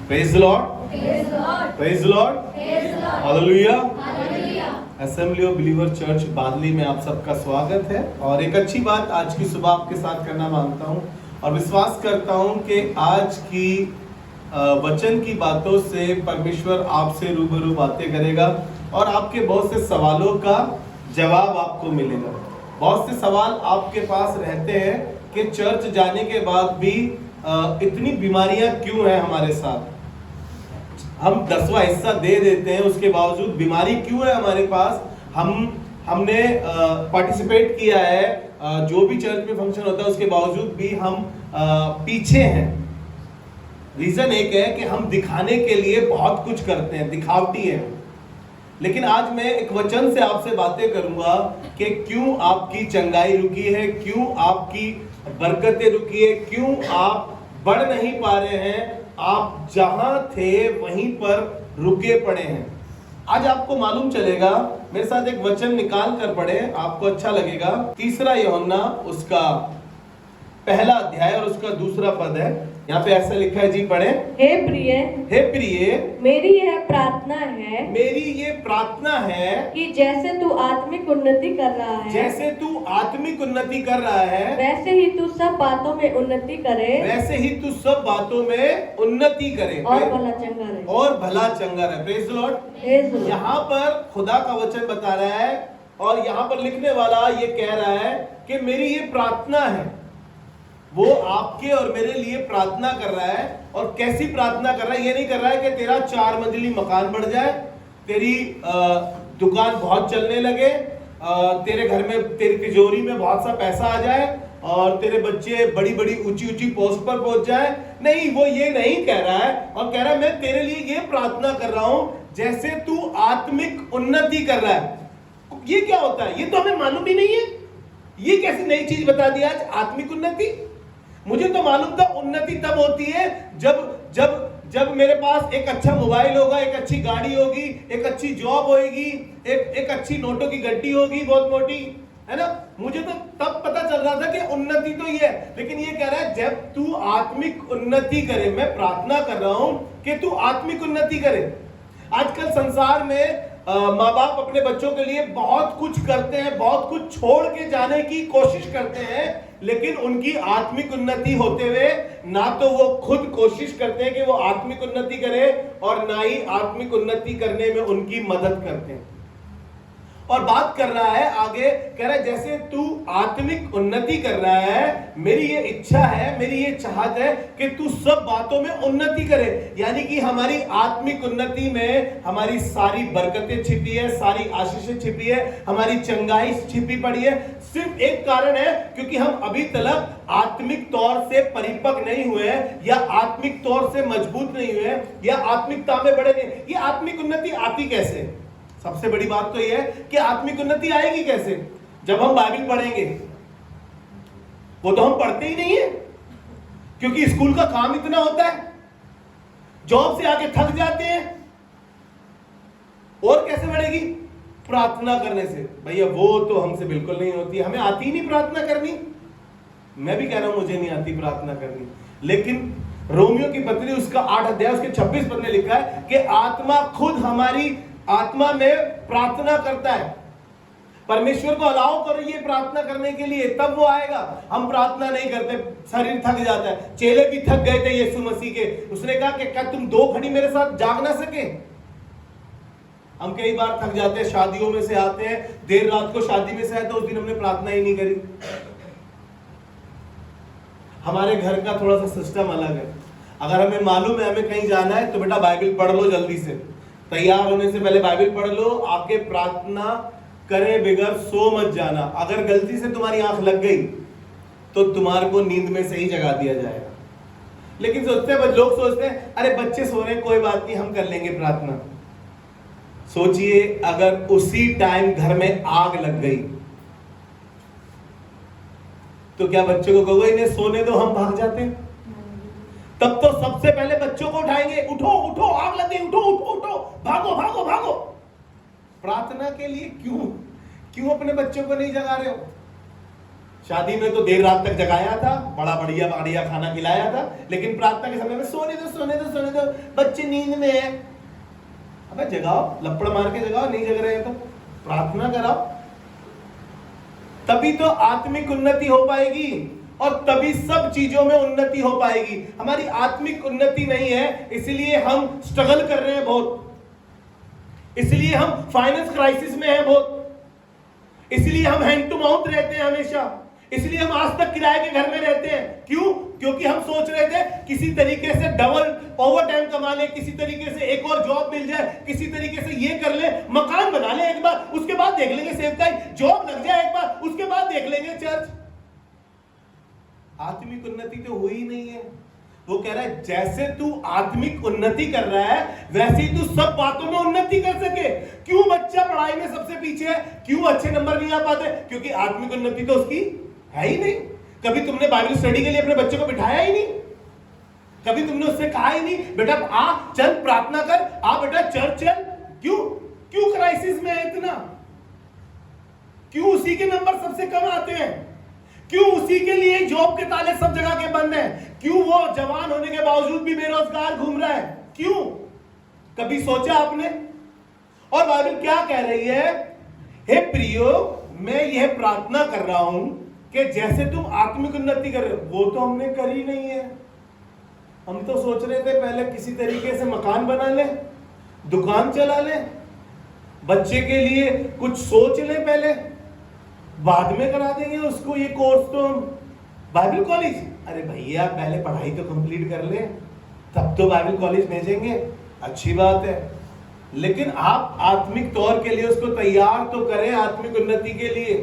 Praise the Lord. Praise the Lord. Hallelujah. Assembly of believer church Badli में आप सबका स्वागत है। और एक अच्छी बात आज की सुबह आपके साथ करना मांगता हूँ और विश्वास करता हूँ कि आज की वचन की बातों से परमेश्वर आपसे रूबरू बातें करेगा और आपके बहुत से सवालों का जवाब आपको मिलेगा। बहुत से सवाल आपके पास रहते हैं कि चर्च जाने के बाद भी इतनी बीमारियां क्यों हैं हमारे साथ, हम 10वां हिस्सा दे देते हैं उसके बावजूद बीमारी क्यों है हमारे पास। हमने पार्टिसिपेट किया है जो भी चर्च में फंक्शन होता है उसके बावजूद भी हम पीछे हैं। रीजन एक है कि हम दिखाने के लिए बहुत कुछ करते हैं, दिखावटी है। लेकिन आज मैं एक वचन से आपसे बातें करूंगा कि क्यों आपकी चंगाई रुकी है, क्यों आपकी बरकतें रुकी है, क्यों आप बढ़ नहीं पा रहे हैं, आप जहां थे वहीं पर रुके पड़े हैं। आज आपको मालूम चलेगा, मेरे साथ एक वचन निकाल कर पढ़े, आपको अच्छा लगेगा। 3 यूहन्ना उसका 1 अध्याय और उसका 2 पद है। यहाँ पे ऐसा लिखा है जी, पढ़े। हे प्रिय, मेरी ये प्रार्थना है कि जैसे तू आत्मिक उन्नति कर रहा है, वैसे ही तू सब बातों में उन्नति करे, और भला चंगा रहे। Praise the Lord. यहाँ पर खुदा का वचन बता रहा है और यहाँ पर लिखने वाला ये कह रहा है कि मेरी ये प्रार्थना है। वो आपके और मेरे लिए प्रार्थना कर रहा है। और कैसी प्रार्थना कर रहा है? ये नहीं कर रहा है कि तेरा 4 मंजिली मकान बढ़ जाए, तेरी दुकान बहुत चलने लगे, तेरे घर में, तेरी तिजोरी में बहुत सा पैसा आ जाए और तेरे बच्चे बड़ी बड़ी ऊंची ऊंची पोस्ट पर पहुंच जाए। नहीं, वो ये नहीं कह रहा है। और कह रहा है मैं तेरे लिए ये प्रार्थना कर रहा हूं जैसे तू आत्मिक उन्नति कर रहा है। ये क्या होता है? ये तो हमें मालूम ही नहीं है। ये कैसी नई चीज बता दी आज, आत्मिक उन्नति। मुझे तो मालूम था उन्नति तब होती है जब मेरे पास एक अच्छा मोबाइल होगा, एक अच्छी गाड़ी होगी, एक अच्छी जॉब होगी, एक अच्छी नोटों की गड्डी होगी बहुत मोटी, है ना। मुझे तो तब पता चल रहा था कि उन्नति तो ये है। लेकिन ये कह रहा है जब तू आत्मिक उन्नति करे, मैं प्रार्थना कर रहा हूं कि तू आत्मिक उन्नति करे। आजकल संसार में माँ बाप अपने बच्चों के लिए बहुत कुछ करते हैं, बहुत कुछ छोड़ के जाने की कोशिश करते हैं, लेकिन उनकी आत्मिक उन्नति होते हुए ना तो वो खुद कोशिश करते हैं कि वो आत्मिक उन्नति करे और ना ही आत्मिक उन्नति करने में उनकी मदद करते हैं। और बात कर रहा है आगे, कह रहा है जैसे तू आत्मिक उन्नति कर रहा है, मेरी ये इच्छा है, मेरी ये चाहत है कि तू सब बातों में उन्नति करे। यानी कि हमारी आत्मिक उन्नति में हमारी सारी बरकतें छिपी है, सारी आशीषें छिपी है, हमारी चंगाई छिपी पड़ी है। सिर्फ एक कारण है, क्योंकि हम अभी तक आत्मिक तौर से परिपक्व नहीं हुए हैं, या आत्मिक तौर से मजबूत नहीं हुए, या आत्मिकता में बड़े नहीं। ये आत्मिक उन्नति आती कैसे? सबसे बड़ी बात तो यह है कि आत्मिक उन्नति आएगी कैसे? जब हम बाइबल पढ़ेंगे। वो तो हम पढ़ते ही नहीं है, क्योंकि स्कूल का काम इतना होता है, जॉब से आके थक जाते हैं। और कैसे बढ़ेगी? प्रार्थना करने से। भैया वो तो हमसे बिल्कुल नहीं होती, हमें आती ही नहीं प्रार्थना करनी। मैं भी कह रहा हूं मुझे नहीं आती प्रार्थना करनी, लेकिन रोमियो की पत्री उसका 8 अध्याय उसके 26 पद में लिखा है कि आत्मा खुद हमारी आत्मा में प्रार्थना करता है। परमेश्वर को अलाउ करो ये प्रार्थना करने के लिए, तब वो आएगा। हम प्रार्थना नहीं करते, शरीर थक जाता है। चेले भी थक गए थे यीशु मसीह के। उसने कहा कि क्या तुम 2 घड़ी मेरे साथ जाग ना सके? हम कई बार थक जाते हैं, शादियों में से आते हैं, देर रात को शादी में से आए तो उस दिन हमने प्रार्थना ही नहीं करी। हमारे घर का थोड़ा सा सिस्टम अलग है। अगर हमें मालूम है हमें कहीं जाना है तो बेटा बाइबल पढ़ लो, जल्दी से तैयार होने से पहले बाइबल पढ़ लो, आके प्रार्थना करे बगैर सो मत जाना। अगर गलती से तुम्हारी आंख लग गई तो तुम्हारे को नींद में से ही जगा दिया जाएगा। लेकिन लोग सोचते हैं अरे बच्चे सो रहे हैं, कोई बात नहीं, हम कर लेंगे प्रार्थना। सोचिए अगर उसी टाइम घर में आग लग गई तो क्या बच्चों को कहोगे इन्हें सोने दो, हम भाग जाते हैं? तब तो सबसे पहले बच्चों को उठाएंगे, उठो उठो, आग लग गई, उठो उठो उठो, भागो भागो भागो। प्रार्थना के लिए क्यों अपने बच्चों को नहीं जगा रहे हो? शादी में तो देर रात तक जगाया था, बड़ा बढ़िया बढ़िया खाना खिलाया था, लेकिन प्रार्थना के समय में सोने दो, बच्चे नींद में है। अबे जगाओ, लपड़ मार के जगाओ, नहीं जग रहे हैं तो प्रार्थना कराओ, तभी तो आत्मिक उन्नति हो पाएगी और तभी सब चीजों में उन्नति हो पाएगी। हमारी आत्मिक उन्नति नहीं है, इसलिए हम स्ट्रगल कर रहे हैं बहुत, इसलिए हम फाइनेंस क्राइसिस में हैं बहुत, इसलिए हम हैंड टू माउथ रहते हैं हमेशा, इसलिए हम आज तक किराए के घर में रहते हैं। क्यों? क्योंकि हम सोच रहे थे किसी तरीके से डबल ओवर टाइम कमा ले, किसी तरीके से एक और जॉब मिल जाए, किसी तरीके से ये कर ले, मकान बना ले एक बार, उसके बाद देख लेंगे सेवकाई, जॉब लग जाए एक बार, उसके बाद देख लेंगे चर्च। आत्मिक उन्नति तो हुई नहीं है। वो कह रहा है जैसे तू आत्मिक उन्नति कर रहा है वैसे ही तू सब बातों में उन्नति कर सके। क्यों बच्चा पढ़ाई में सबसे पीछे है? क्यों अच्छे नंबर नहीं आ पाते? क्योंकि आत्मिक उन्नति तो उसकी है ही नहीं। कभी तुमने बाइबल स्टडी के लिए अपने बच्चे को बिठाया ही नहीं, कभी तुमने उससे कहा ही नहीं बेटा आ चल प्रार्थना कर, आ बेटा चर्च चल। क्यों? क्यों क्राइसिस में है इतना? क्यों उसी के नंबर सबसे कम आते हैं? क्यों उसी के लिए जॉब के ताले सब जगह के बंद हैं? क्यों वो जवान होने के बावजूद भी बेरोजगार घूम रहा है? क्यों? कभी सोचा आपने? और बाइबल क्या कह रही है? हे प्रियो, मैं यह प्रार्थना कर रहा हूं कि जैसे तुम आत्मिक उन्नति कर रहे हो, वो तो हमने करी नहीं है। हम तो सोच रहे थे पहले किसी तरीके से मकान बना ले, दुकान चला ले, बच्चे के लिए कुछ सोच ले, पहले बाद में करा देंगे उसको ये कोर्स। तो बाइबल कॉलेज, अरे भैया पहले पढ़ाई तो कंप्लीट कर ले, तब तो बाइबल कॉलेज भेजेंगे, अच्छी बात है, लेकिन आप आत्मिक तौर के लिए उसको तैयार तो करें आत्मिक उन्नति के लिए।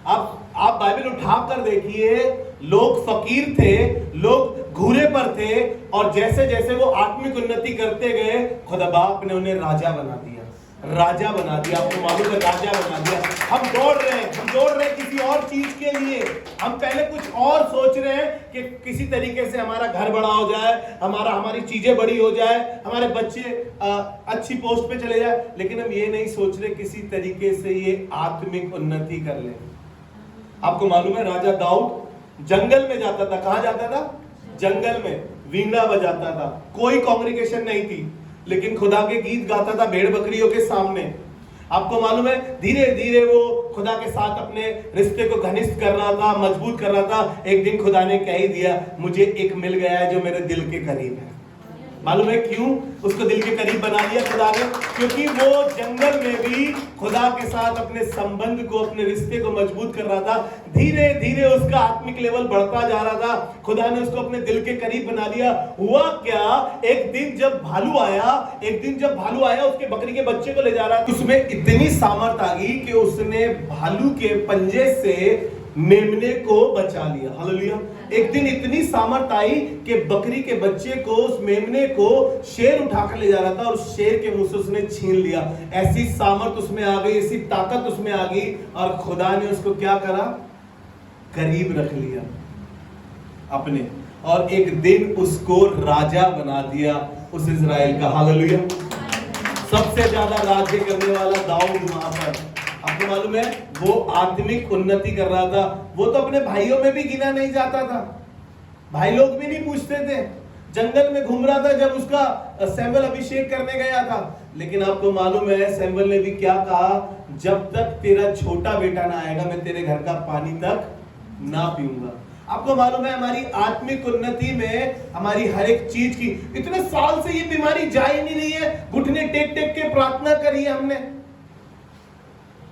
आप बाइबल उठाकर देखिए, लोग फकीर थे, लोग घूरे पर थे, और जैसे जैसे वो आत्मिक उन्नति करते गए खुदा बाप ने उन्हें राजा बना दिया, राजा बना दिया। आपको मालूम है, राजा बना दिया। हम दौड़ रहे हैं किसी और चीज के लिए। हम पहले कुछ और सोच रहे हैं कि किसी तरीके से हमारा घर बड़ा हो जाए, हमारी चीजें बड़ी हो जाए, हमारे बच्चे अच्छी पोस्ट पे चले जाए, लेकिन हम ये नहीं सोच रहे किसी तरीके से ये आत्मिक उन्नति कर ले। आपको मालूम है, राजा दाऊद जंगल में जाता था। कहां जाता था? जंगल में वीणा बजाता था। कोई कांग्रेगेशन नहीं थी, लेकिन खुदा के गीत गाता था भेड़ बकरियों के सामने। आपको मालूम है, धीरे धीरे वो खुदा के साथ अपने रिश्ते को घनिष्ठ कर रहा था, मजबूत कर रहा था। एक दिन खुदा ने कह ही दिया, मुझे एक मिल गया है जो मेरे दिल के करीब है। मालूम है क्यों उसको दिल के करीब बना लिया खुदा ने? क्योंकि वो जंगल में भी खुदा के साथ अपने संबंध को, अपने रिश्ते को मजबूत कर रहा था। धीरे धीरे उसका आत्मिक लेवल बढ़ता जा रहा था। खुदा ने उसको अपने दिल के करीब बना लिया। हुआ क्या, एक दिन जब भालू आया उसके बकरी के बच्चे को ले जा रहा था, उसमें इतनी सामर्थ आ गई कि उसने भालू के पंजे से मेमने को बचा लिया। हालेलुया। एक दिन इतनी सामर्थ आई कि बकरी के बच्चे को, उस मेमने को शेर उठाकर ले जा रहा था और उस शेर के मुंह से उसने छीन लिया। ऐसी सामर्थ उसमें आ गई, ऐसी ताकत उसमें आ गई, और खुदा ने उसको क्या करा? करीब रख लिया अपने, और एक दिन उसको राजा बना दिया उस इजराइल का। हालेलुया। सबसे ज्यादा राज्य करने वाला दाऊद वहां पर। आपको मालूम है, वो आत्मिक उन्नति कर रहा था। वो तो अपने भाइयों में भी गिना नहीं जाता था, भाई लोग भी नहीं पूछते थे। जंगल में घूम रहा था जब उसका सैमुअल अभिषेक करने गया था। लेकिन आपको मालूम है, सैमुअल ने भी क्या कहा? जब तक तेरा छोटा बेटा ना आएगा मैं तेरे घर का पानी तक ना पीऊंगा। आपको मालूम है, हमारी आत्मिक उन्नति में हमारी हर एक चीज की, इतने साल से ये बीमारी जाए नहीं है, घुटने टेक टेक के प्रार्थना करी है हमने।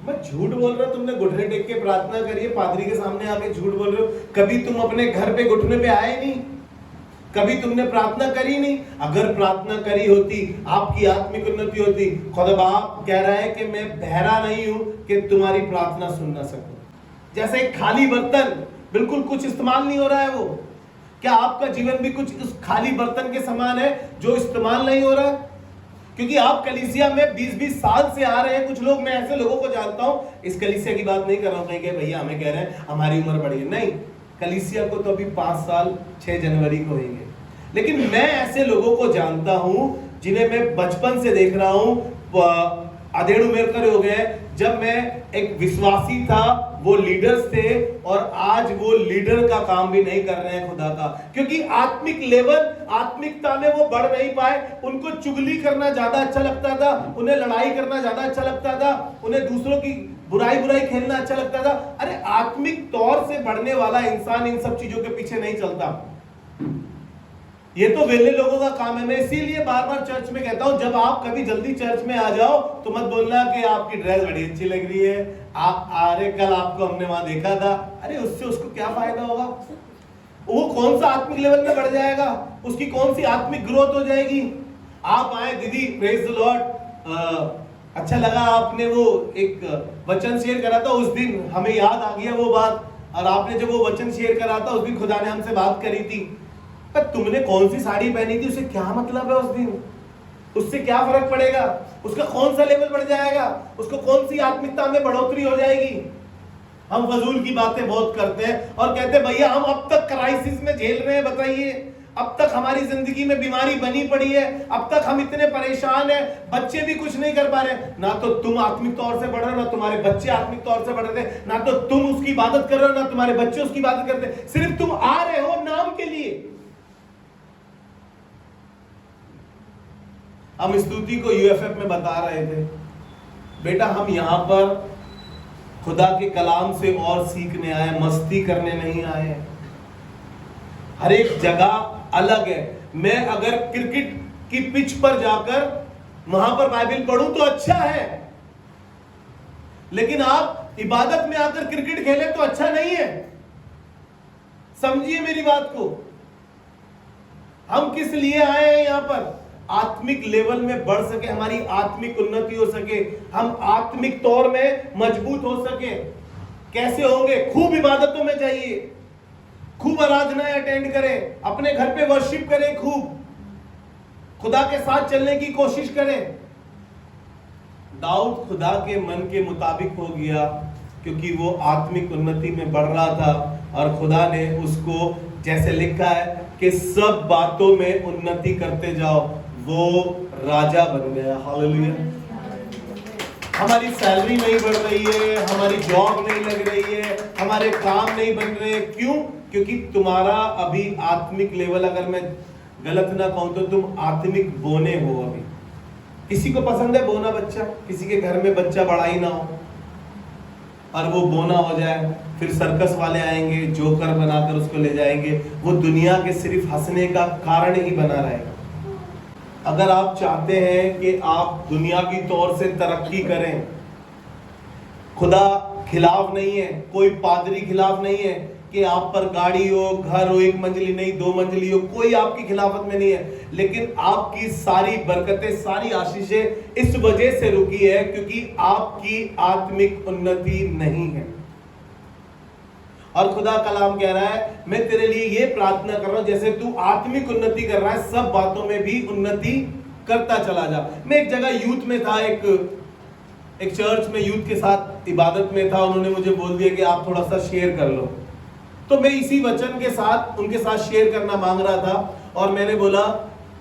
मैं झूठ बोल रहा हूं, तुमने घुटने टेक के प्रार्थना करी है, पादरी के सामने आके झूठ बोल रहे हो। कभी तुम अपने घर पे घुटने पे आए नहीं, कभी तुमने प्रार्थना करी नहीं। अगर प्रार्थना करी होती, आपकी आत्मिक उन्नति होती। खुदा बाप कह रहा है कि मैं बहरा नहीं हूं कि तुम्हारी प्रार्थना सुन ना सकूं। जैसे एक खाली बर्तन, बिल्कुल कुछ इस्तेमाल नहीं हो रहा है वो। क्या आपका जीवन भी कुछ उस खाली बर्तन के समान है जो इस्तेमाल नहीं हो रहा है? क्योंकि आप कलीसिया में 20-20 साल से आ रहे हैं। कुछ लोग, मैं ऐसे लोगों को जानता हूं, इस कलीसिया की बात नहीं कर रहा हूं कहीं के भैया हमें कह रहे हैं हमारी उम्र बढ़ी है, नहीं, कलीसिया को तो अभी 5 साल 6 जनवरी को होंगे। लेकिन मैं ऐसे लोगों को जानता हूं जिन्हें मैं बचपन से देख रहा हूं, अधेड़ उम्र कर हो गए। जब मैं एक विश्वासी था वो लीडर्स थे और आज वो लीडर का काम भी नहीं कर रहे हैं खुदा का, क्योंकि आत्मिक लेवल, आत्मिकता में वो बढ़ नहीं पाए। उनको चुगली करना ज्यादा अच्छा लगता था, उन्हें लड़ाई करना ज्यादा अच्छा लगता था, उन्हें दूसरों की बुराई खेलना अच्छा लगता था। अरे आत्मिक तौर से बढ़ने वाला इंसान इन सब चीजों के पीछे नहीं चलता। ये तो वेले लोगों का काम है। मैं इसीलिए बार बार चर्च में कहता हूं, जब आप कभी जल्दी चर्च में आ जाओ तो मत बोलना कि आपकी ड्रेस बड़ी अच्छी लग रही है, आप अरे कल आपको हमने वहां देखा था। अरे उससे उसको क्या फायदा होगा? वो कौन सा आत्मिक लेवल में बढ़ जाएगा? उसकी कौन सी आत्मिक ग्रोथ हो जाएगी? आप आए दीदी, प्रेज द लॉर्ड, अच्छा लगा आपने वो एक वचन शेयर करा था उस दिन, हमें याद आ गया वो बात, और आपने जब वो वचन शेयर करा था उस दिन खुदा ने हमसे बात करी थी। पर तुमने कौन सी साड़ी पहनी थी, उससे क्या मतलब है? उस दिन उससे क्या फर्क पड़ेगा? उसका कौन सा लेवल बढ़ जाएगा? उसको कौन सी आत्मिकता में बढ़ोतरी हो जाएगी? हम फजूल की बातें बहुत करते हैं और कहते हैं भैया हम अब तक क्राइसिस में झेल रहे हैं, बताइए अब तक हमारी जिंदगी में बीमारी बनी पड़ी है, अब तक हम इतने परेशान हैं, बच्चे भी कुछ नहीं कर पा रहे। ना तो तुम आत्मिक तौर से बढ़ रहे हो, ना तुम्हारे बच्चे आत्मिक तौर से बढ़ रहे थे, ना तो तुम उसकी इबादत कर रहे हो, ना तुम्हारे बच्चे उसकी इबादत करते, सिर्फ तुम आ रहे हो नाम के लिए। हम स्तुति को यूएफएफ में बता रहे थे, बेटा हम यहां पर खुदा के कलाम से और सीखने आए, मस्ती करने नहीं आए। हर एक जगह अलग है। मैं अगर क्रिकेट की पिच पर जाकर वहां पर बाइबल पढ़ूं तो अच्छा है, लेकिन आप इबादत में आकर क्रिकेट खेले तो अच्छा नहीं है। समझिए मेरी बात को। हम किस लिए आए हैं यहां पर? आत्मिक लेवल में बढ़ सके, हमारी आत्मिक उन्नति हो सके, हम आत्मिक तौर में मजबूत हो सके। कैसे होंगे? खूब इबादतों में जाइए, खूब आराधनाएं अटेंड करें, अपने घर पे वर्शिप करें, खूब खुदा के साथ चलने की कोशिश करें। दाऊद खुदा के मन के मुताबिक हो गया क्योंकि वो आत्मिक उन्नति में बढ़ रहा था और खुदा ने उसको, जैसे लिखा है कि सब बातों में उन्नति करते जाओ, वो राजा बन गया। हालेलुया। हमारी सैलरी नहीं बढ़ रही है, हमारी जॉब नहीं लग रही है, हमारे काम नहीं बन रहे, क्यों? क्योंकि तुम्हारा अभी आत्मिक लेवल, अगर मैं गलत ना कहूं तो तुम आत्मिक बोने हो अभी। किसी को पसंद है बोना बच्चा? किसी के घर में बच्चा बड़ा ही ना हो और वो बोना हो जाए, फिर सर्कस वाले आएंगे, जोकर बनाकर उसको ले जाएंगे, वो दुनिया के सिर्फ हंसने का कारण ही बना रहेगा। अगर आप चाहते हैं कि आप दुनियावी तौर से तरक्की करें, खुदा खिलाफ नहीं है, कोई पादरी खिलाफ नहीं है कि आप पर गाड़ी हो, घर हो, एक मंजिली नहीं दो मंजिली हो, कोई आपकी खिलाफत में नहीं है, लेकिन आपकी सारी बरकतें, सारी आशीषें इस वजह से रुकी है क्योंकि आपकी आत्मिक उन्नति नहीं है। और खुदा कलाम कह रहा है मैं तेरे लिए ये प्रार्थना कर रहा हूं, जैसे तू आत्मिक उन्नति कर रहा है, सब बातों में भी उन्नति करता चला जा। मैं एक जगह यूथ में था, एक चर्च में यूथ के साथ इबादत में था, उन्होंने मुझे बोल दिया कि आप थोड़ा सा शेयर कर लो, तो मैं इसी वचन के साथ उनके साथ शेयर करना मांग रहा था और मैंने बोला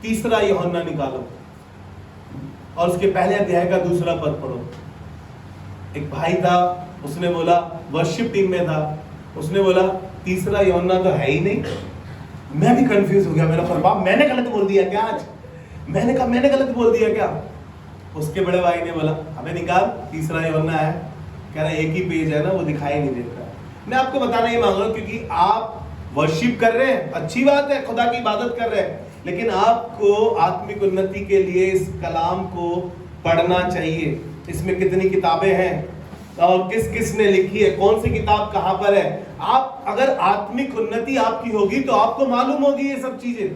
3 यूहन्ना निकालो और उसके पहले अध्याय का 2 पद पढ़ो। एक भाई था, उसने बोला, वर्शिप टीम में था, उसने बोला 3 यूहन्ना तो है ही नहीं। मैं भी कंफ्यूज हो गया, मेरा बाप मैंने गलत बोल दिया क्या आज? मैंने कहा मैंने गलत बोल दिया क्या? उसके बड़े भाई ने बोला अबे निकाल, 3 यूहन्ना है। कह रहा एक ही पेज है ना, वो दिखाई नहीं देता। मैं आपको बताना ये मांग रहा हूं क्योंकि आप वर्शिप कर रहे हैं, अच्छी बात है, खुदा की इबादत कर रहे हैं, लेकिन आपको आत्मिक उन्नति के लिए इस कलाम को पढ़ना चाहिए। इसमें कितनी किताबें हैं और किस किस ने लिखी है, कौन सी किताब कहां पर है। आप अगर आत्मिक उन्नति आपकी होगी तो आपको मालूम होगी ये सब चीजें।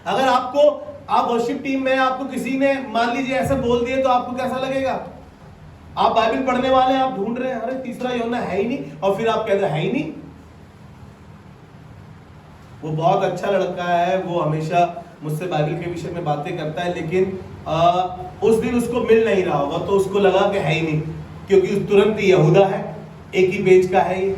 अगर आपको, आप वर्शिप टीम में, आपको किसी ने मान लीजिए ऐसा बोल दिए तो आपको कैसा लगेगा? आप बाइबल पढ़ने वाले, आप ढूंढ रहे हैं, अरे 3 यूहन्ना है ही नहीं, और फिर आप कहते हैं है ही नहीं। वो बहुत अच्छा लड़का है, वो हमेशा मुझसे बाइबल के विषय में बातें करता है, लेकिन उस दिन उसको मिल नहीं रहा होगा तो उसको लगा कि है ही नहीं, क्योंकि तुरंत यहूदा है, एक ही पेज का है, ये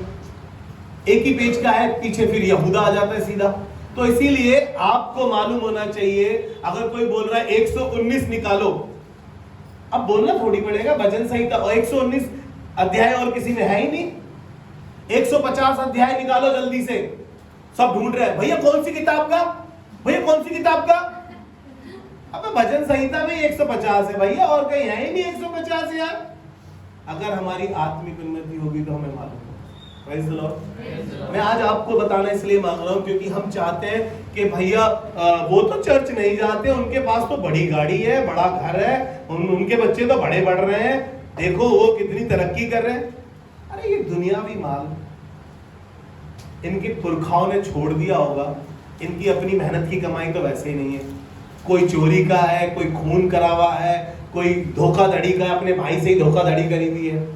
एक ही पेज का है, पीछे फिर यहूदा आ जाता है सीधा। तो इसीलिए आपको मालूम होना चाहिए, अगर कोई बोल रहा है 119 निकालो, अब बोलना थोड़ी पड़ेगा, भजन संहिता 119 अध्याय और किसी में है ही नहीं। 150 अध्याय निकालो जल्दी से। सब ढूंढ रहे हैं भैया कौन सी किताब का, भैया कौन सी किताब का। अबे भजन संहिता में 150 है भैया, और कहीं है ही नहीं 150 यार। अगर हमारी आत्मिक उन्नति होगी तो हमें मालूम है। Praise the Lord. मैं आज आपको बताना इसलिए मांग रहा हूं क्योंकि हम चाहते हैं कि भैया वो तो चर्च नहीं जाते, उनके पास तो बड़ी गाड़ी है, बड़ा घर है, उनके बच्चे तो बड़े बढ़ रहे हैं, देखो वो कितनी तरक्की कर रहे हैं। अरे ये दुनियावी माल इनके पुरखाओं ने छोड़ दिया होगा, इनकी अपनी मेहनत की कमाई तो वैसे ही नहीं है। कोई चोरी का है, कोई खून करा हुआ है, कोई धोखाधड़ी का, अपने भाई से ही धोखाधड़ी करी हुई है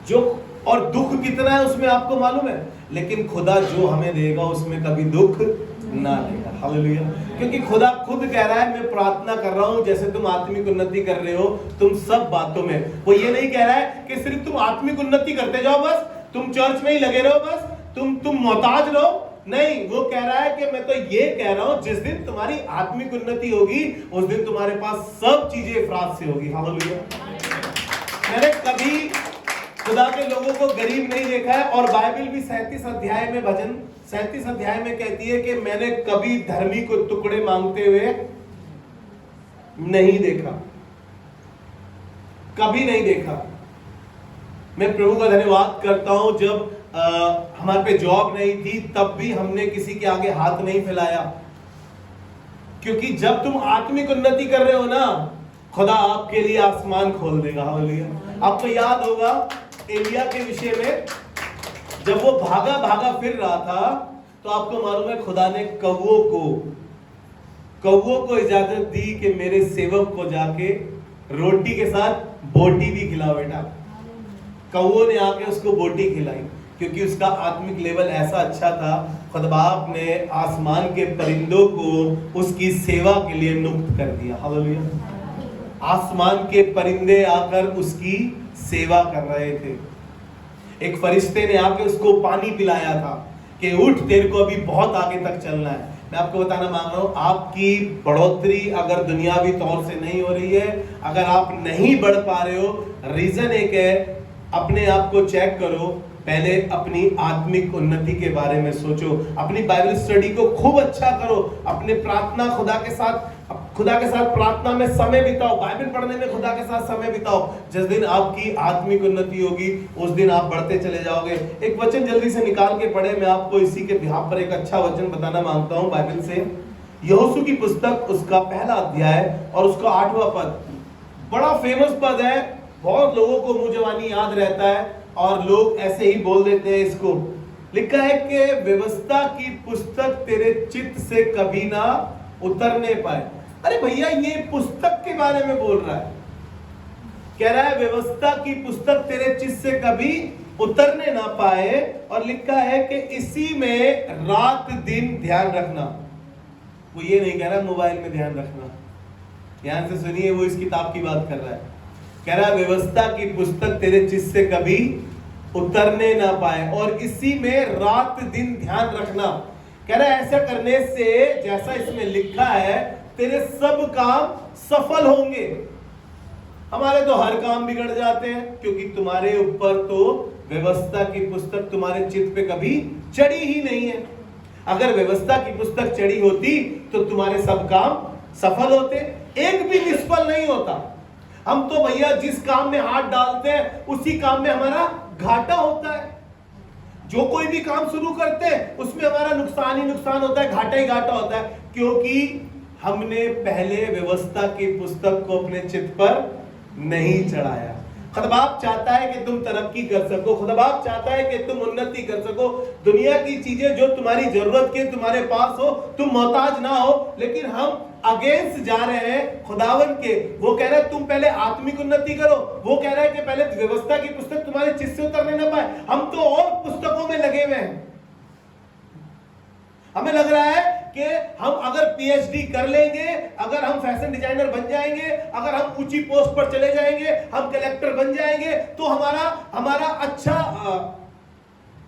जो, और दुख कितना है उसमें आपको मालूम है। लेकिन खुदा जो हमें देगा उसमें कभी दुख ना देगा। हालेलुया। क्योंकि खुदा खुद कह रहा है मैं प्रार्थना कर रहा हूं जैसे तुम आत्मिक उन्नति कर रहे हो तुम सब बातों में। वो ये नहीं कह रहा है कि सिर्फ तुम आत्मिक उन्नति करते जाओ, बस तुम चर्च में ही लगे रहो, बस तुम मोहताज रहो। नहीं, वो कह रहा है कि मैं तो ये कह रहा हूं जिस दिन तुम्हारी आत्मिक उन्नति होगी उस दिन तुम्हारे पास सब चीजें इफरात से होगी। हालेलुया। मैंने कभी खुदा के लोगों को गरीब नहीं देखा है, और बाइबल भी 37 अध्याय में, भजन 37 अध्याय में कहती है कि मैंने कभी धर्मी को टुकड़े मांगते हुए नहीं देखा, कभी नहीं देखा। मैं प्रभु का धन्यवाद करता हूं जब हमारे पे जॉब नहीं थी तब भी हमने किसी के आगे हाथ नहीं फैलाया, क्योंकि जब तुम आत्मिक उन्नति कर रहे हो ना खुदा आपके लिए आसमान खोल देगा। हालेलुया। आपको याद होगा एलिया के विषय में, जब वो भागा भागा फिर रहा था तो आपको मालूम है खुदा ने कौवों को इजाजत दी कि मेरे सेवक को जाके रोटी के साथ बोटी भी खिलाओ बेटा। कौवों ने आके उसको बोटी खिलाई क्योंकि उसका आत्मिक लेवल ऐसा अच्छा था। खुदा बाप ने आसमान के परिंदों को उसकी सेवा के लिए नियुक्त कर दिया। हालेलुया। आसमान के परिंदे आकर उसकी सेवा कर रहे थे। एक फरिश्ते ने आके उसको पानी पिलाया था कि उठ, तेरे को अभी बहुत आगे तक चलना है। मैं आपको बताना मांग रहा हूं, आपकी बढ़ोतरी अगर दुनियावी तौर से नहीं हो रही है, अगर आप नहीं बढ़ पा रहे हो, रीजन एक है, अपने आप को चेक करो। पहले अपनी आत्मिक उन्नति के बारे में सोचो, अपनी बाइबल स्टडी को खूब अच्छा करो, अपने प्रार्थना खुदा के साथ प्रार्थना में समय बिताओ, बाइबल पढ़ने में खुदा के साथ समय बिताओ। जिस दिन आपकी आत्मिक उन्नति होगी उस दिन आप बढ़ते चले जाओगे। एक वचन जल्दी से निकाल के पढ़े, मैं आपको इसी के बिहाफ पर एक अच्छा वचन बताना मांगता हूं बाइबल से। यहोशू की पुस्तक उसका 1 अध्याय और उसका 8वां पद, बड़ा फेमस पद है, बहुत लोगों को मुंह जवानी याद रहता है और लोग ऐसे ही बोल देते हैं इसको। लिखा है कि व्यवस्था की पुस्तक तेरे चित्त से कभी ना उतरने पाए। अरे भैया ये पुस्तक के बारे में बोल रहा है, कह रहा है व्यवस्था की पुस्तक तेरे चित्त से कभी उतरने ना पाए, और लिखा है कि इसी में रात दिन ध्यान रखना। वो ये नहीं कह रहा मोबाइल में ध्यान रखना, ध्यान से सुनिए, वो इस किताब की बात कर रहा है। कह रहा व्यवस्था की पुस्तक तेरे चित्त से कभी उतरने ना पाए और इसी में रात दिन ध्यान रखना। कह रहा ऐसा करने से जैसा इसमें लिखा है तेरे सब काम सफल होंगे। हमारे तो हर काम बिगड़ जाते हैं क्योंकि तुम्हारे ऊपर तो व्यवस्था की पुस्तक तुम्हारे चित्त पे कभी चढ़ी ही नहीं है। अगर व्यवस्था की पुस्तक चढ़ी होती तो तुम्हारे सब काम सफल होते, एक भी निष्फल नहीं होता। हम तो भैया जिस काम में हाथ डालते हैं उसी काम में हमारा घाटा होता है। जो कोई भी काम शुरू करते हैं उसमें हमारा नुकसान ही नुकसान होता है, घाटा ही घाटा होता है, क्योंकि हमने पहले व्यवस्था की पुस्तक को अपने चित्त पर नहीं चढ़ाया। खुदा बाप चाहता है कि तुम तरक्की कर सको, खुदा बाप चाहता है कि तुम उन्नति कर सको। दुनिया की चीजें जो तुम्हारी जरूरत के तुम्हारे पास हो, तुम मोहताज ना हो, लेकिन हम अगेंस्ट जा रहे हैं खुदावन के। वो कह रहा है तुम पहले आत्मिक उन्नति करो, वो कह रहा है कि पहले व्यवस्था की पुस्तक तुम्हारे चित्त से उतरने ना पाए। हम तो और पुस्तकों में लगे हुए हैं। हमें लग रहा है कि हम अगर पीएचडी कर लेंगे, अगर हम फैशन डिजाइनर बन जाएंगे, अगर हम ऊंची पोस्ट पर चले जाएंगे, हम कलेक्टर बन जाएंगे तो हमारा अच्छा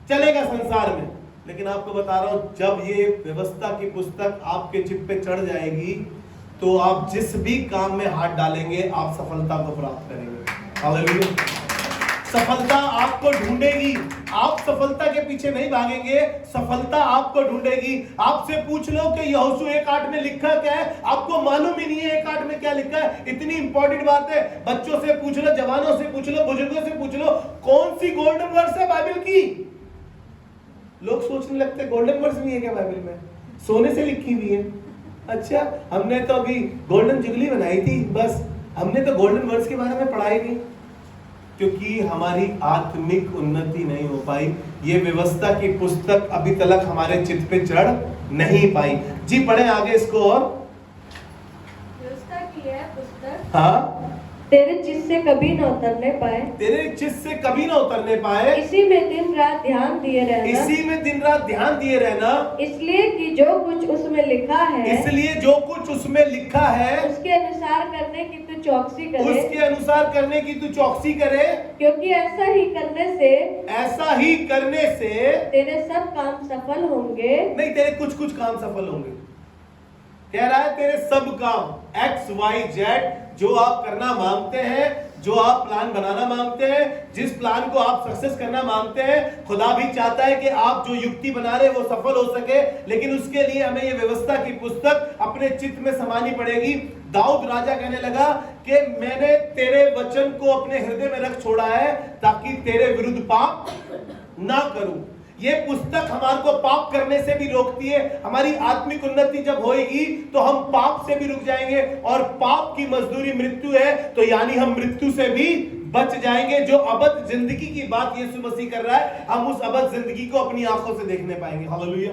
चलेगा संसार में। लेकिन आपको बता रहा हूं, जब ये व्यवस्था की पुस्तक आपके चित्त पे चढ़ जाएगी तो आप जिस भी काम में हाथ डालेंगे आप सफलता को प्राप्त करेंगे। हालेलुया। सफलता आपको ढूंढेगी। आप सफलता के पीछे नहीं भागेंगे, सफलता आपको ढूंढेगी। आपसे पूछ लो कि यहोशू 1:8 में लिखा क्या है, आपको मालूम ही नहीं है 1:8 में क्या लिखा है। इतनी इंपॉर्टेंट बात है। बच्चों से पूछ लो, जवानों से पूछ लो, बुजुर्गों से पूछ लो, कौन सी गोल्डन वर्स है बाइबल की। लोग सोचने लगते गोल्डन वर्स नहीं है क्या बाइबल में, सोने से लिखी हुई है। अच्छा, हमने तो अभी गोल्डन जुबली बनाई थी, बस हमने तो गोल्डन वर्स के बारे में पढ़ा ही नहीं, क्योंकि हमारी आत्मिक उन्नति नहीं हो पाई। ये व्यवस्था की पुस्तक अभी तक हमारे चित्त पे चढ़ नहीं पाई। जी पढ़े आगे इसको। और व्यवस्था की है पुस्तक, हाँ, तेरे चित्त से कभी न उतरने पाए, तेरे चित्त से कभी ना उतरने पाए, इसी में दिन रात ध्यान दिए रहना, इसी में दिन रात ध्यान दिए रहना, इसलिए कि जो कुछ उसमें लिखा है, इसलिए जो कुछ उसमें लिखा है उसके अनुसार करने की तू चौकसी करे, उसके अनुसार करने की तू चौकसी करे, क्योंकि ऐसा ही करने से ऐसा ही करने से तेरे सब काम सफल होंगे। नहीं, तेरे कुछ कुछ काम सफल होंगे। कह रहा है तेरे सब काम XYZ जो आप करना मांगते हैं, जो आप प्लान बनाना मांगते हैं, जिस प्लान को आप सक्सेस करना मांगते हैं, खुदा भी चाहता है कि आप जो युक्ति बना रहे वो सफल हो सके। लेकिन उसके लिए हमें ये व्यवस्था की पुस्तक अपने चित्त में समानी पड़ेगी। दाऊद राजा कहने लगा कि मैंने तेरे वचन को अपने हृदय में रख छोड़ा है ताकि तेरे विरुद्ध पाप ना करूं। ये पुस्तक हमारे को पाप करने से भी रोकती है। हमारी आत्मिक उन्नति जब होएगी तो हम पाप से भी रुक जाएंगे, और पाप की मजदूरी मृत्यु है, तो यानी हम मृत्यु से भी बच जाएंगे। जो अबद जिंदगी की बात यीशु मसीह कर रहा है, हम उस अबद जिंदगी को अपनी आंखों से देखने पाएंगे। हालेलुया।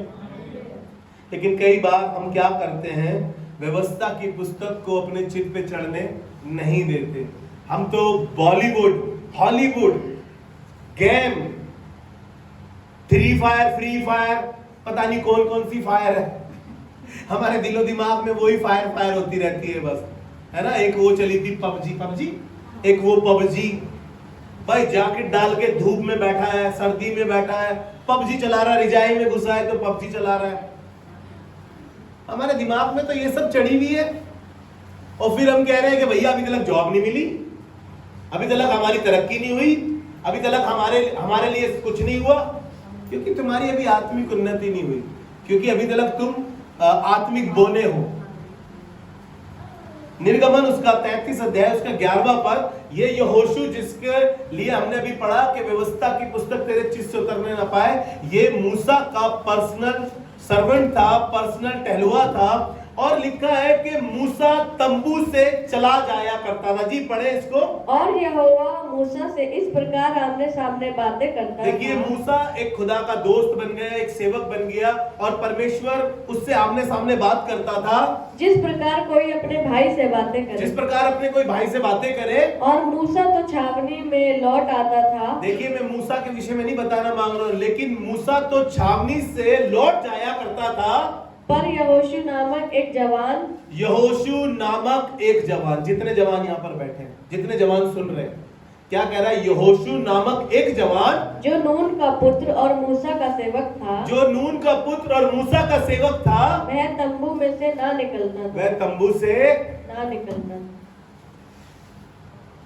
लेकिन कई बार हम क्या करते हैं, व्यवस्था की पुस्तक को अपने चित्त पे चढ़ने नहीं देते। हम तो Bollywood, Hollywood, game, free fire, पता नहीं कौन कौन सी फायर है, हमारे दिलो दिमाग में वही फायर होती रहती है बस, है ना। एक वो चली थी पबजी, एक वो पबजी। भाई जैकेट डाल के धूप में बैठा है, सर्दी में बैठा है, पबजी चला रहा है, रिजाई में घुसा है तो पबजी चला रहा है। हमारे दिमाग में तो ये सब चढ़ी हुई है, और फिर हम कह रहे हैं कि भैया अभी तक जॉब नहीं मिली, अभी तक हमारी तरक्की नहीं हुई, अभी तक हमारे लिए कुछ नहीं हुआ, क्योंकि तुम्हारी अभी आत्मिक उन्नति नहीं हुई, क्योंकि अभी तक तुम आत्मिक बोने हो। निर्गमन उसका 33 अध्याय उसका 11वां पद, ये यहोशू जिसके लिए हमने अभी पढ़ा कि व्यवस्था की पुस्तक तेरे चित्त से उतरने ना पाए, ये मूसा का पर्सनल सर्वेंट था, पर्सनल टहलुआ था। और लिखा है कि मूसा तंबू से चला जाया करता था। जी पढ़े इसको। और यहोवा मूसा से इस प्रकार आमने सामने बातें करता था। देखिए, मूसा एक खुदा का दोस्त बन गया, एक सेवक बन गया, और परमेश्वर उससे आमने सामने बात करता था, जिस प्रकार कोई अपने भाई से बातें करे, जिस प्रकार अपने कोई भाई से बातें करे। और मूसा तो छावनी में लौट आता था। देखिए, मैं मूसा के विषय में नहीं बताना मांग रहा हूँ, लेकिन मूसा तो छावनी से लौट जाया करता था, पर यहोशू नामक एक जवान, जितने जवान यहाँ पर बैठे हैं, जितने जवान सुन रहे हैं, क्या कह रहा है, यहोशू नामक एक जवान, जो नून का पुत्र और मूसा का सेवक था, जो नून का पुत्र और मूसा का सेवक था, वह तंबू में से ना निकलता था, वह तंबू से ना निकलता।